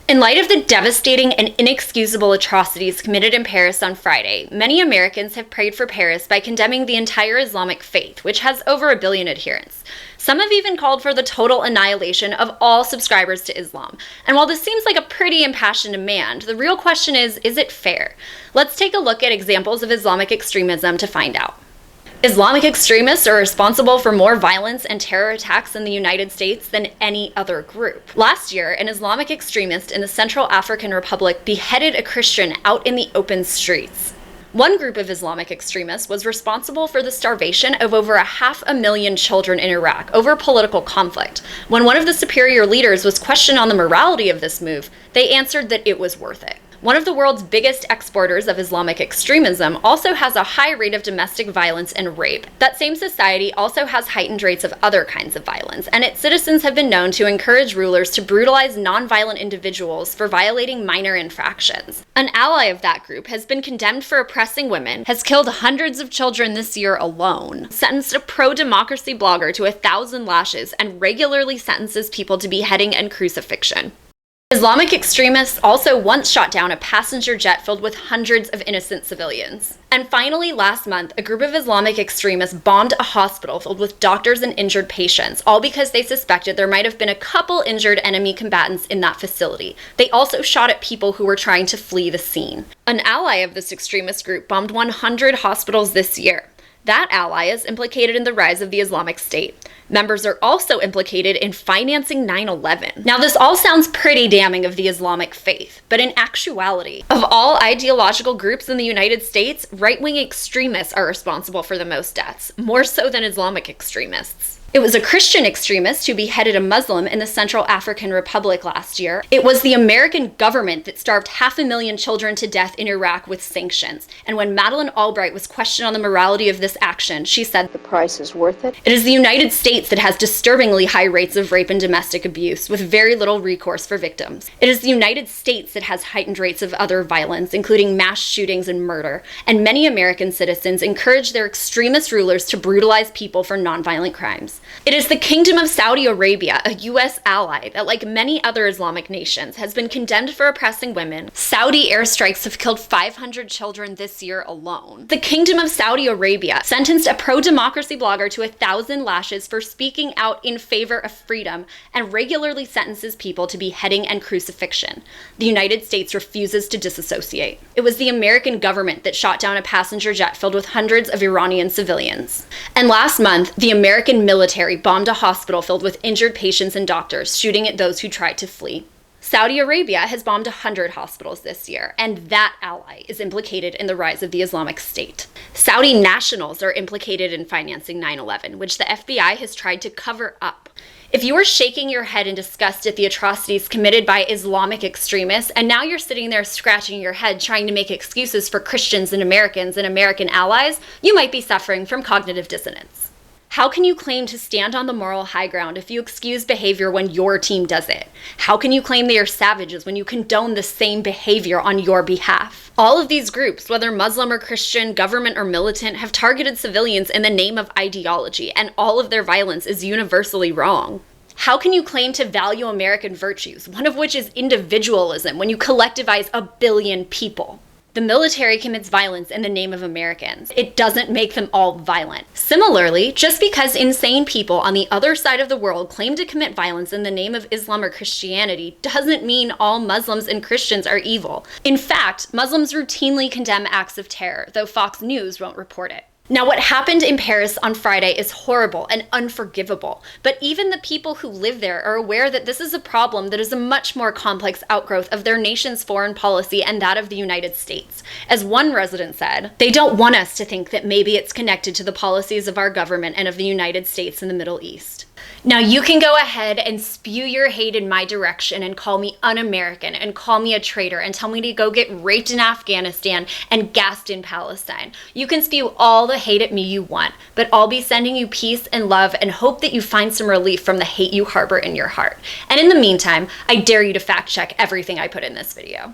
In light of the devastating and inexcusable atrocities committed in Paris on Friday, many Americans have prayed for Paris by condemning the entire Islamic faith, which has over 1 billion adherents. Some have even called for the total annihilation of all subscribers to Islam. And while this seems like a pretty impassioned demand, the real question is it fair? Let's take a look at examples of Islamic extremism to find out. Islamic extremists are responsible for more violence and terror attacks in the United States than any other group. Last year, an Islamic extremist in the Central African Republic beheaded a Christian out in the open streets. One group of Islamic extremists was responsible for the starvation of over 500,000 children in Iraq over political conflict. When one of the superior leaders was questioned on the morality of this move, they answered that it was worth it. One of the world's biggest exporters of Islamic extremism also has a high rate of domestic violence and rape. That same society also has heightened rates of other kinds of violence, and its citizens have been known to encourage rulers to brutalize non-violent individuals for violating minor infractions. An ally of that group has been condemned for oppressing women, has killed hundreds of children this year alone, sentenced a pro-democracy blogger to 1,000 lashes, and regularly sentences people to beheading and crucifixion. Islamic extremists also once shot down a passenger jet filled with hundreds of innocent civilians. And finally, last month, a group of Islamic extremists bombed a hospital filled with doctors and injured patients, all because they suspected there might have been a couple injured enemy combatants in that facility. They also shot at people who were trying to flee the scene. An ally of this extremist group bombed 100 hospitals this year. That ally is implicated in the rise of the Islamic State. Members are also implicated in financing 9/11. Now, this all sounds pretty damning of the Islamic faith, but in actuality, of all ideological groups in the United States, right-wing extremists are responsible for the most deaths, more so than Islamic extremists. It was a Christian extremist who beheaded a Muslim in the Central African Republic last year. It was the American government that starved 500,000 children to death in Iraq with sanctions. And when Madeleine Albright was questioned on the morality of this action, she said, "The price is worth it." It is the United States that has disturbingly high rates of rape and domestic abuse, with very little recourse for victims. It is the United States that has heightened rates of other violence, including mass shootings and murder. And many American citizens encourage their extremist rulers to brutalize people for nonviolent crimes. It is the Kingdom of Saudi Arabia, a U.S. ally that, like many other Islamic nations, has been condemned for oppressing women. Saudi airstrikes have killed 500 children this year alone. The Kingdom of Saudi Arabia sentenced a pro-democracy blogger to 1,000 lashes for speaking out in favor of freedom and regularly sentences people to beheading and crucifixion. The United States refuses to disassociate. It was the American government that shot down a passenger jet filled with hundreds of Iranian civilians. And last month, the American military bombed a hospital filled with injured patients and doctors, shooting at those who tried to flee. Saudi Arabia has bombed 100 hospitals this year, and that ally is implicated in the rise of the Islamic State. Saudi nationals are implicated in financing 9/11, which the FBI has tried to cover up. If you are shaking your head in disgust at the atrocities committed by Islamic extremists, and now you're sitting there scratching your head trying to make excuses for Christians and American allies, you might be suffering from cognitive dissonance. How can you claim to stand on the moral high ground if you excuse behavior when your team does it? How can you claim they are savages when you condone the same behavior on your behalf? All of these groups, whether Muslim or Christian, government or militant, have targeted civilians in the name of ideology, and all of their violence is universally wrong. How can you claim to value American virtues, one of which is individualism, when you collectivize 1 billion people? The military commits violence in the name of Americans. It doesn't make them all violent. Similarly, just because insane people on the other side of the world claim to commit violence in the name of Islam or Christianity doesn't mean all Muslims and Christians are evil. In fact, Muslims routinely condemn acts of terror, though Fox News won't report it. Now, what happened in Paris on Friday is horrible and unforgivable, but even the people who live there are aware that this is a problem that is a much more complex outgrowth of their nation's foreign policy and that of the United States. As one resident said, they don't want us to think that maybe it's connected to the policies of our government and of the United States in the Middle East. Now, you can go ahead and spew your hate in my direction and call me un-American and call me a traitor and tell me to go get raped in Afghanistan and gassed in Palestine. You can spew all the hate at me you want, but I'll be sending you peace and love and hope that you find some relief from the hate you harbor in your heart. And in the meantime, I dare you to fact check everything I put in this video.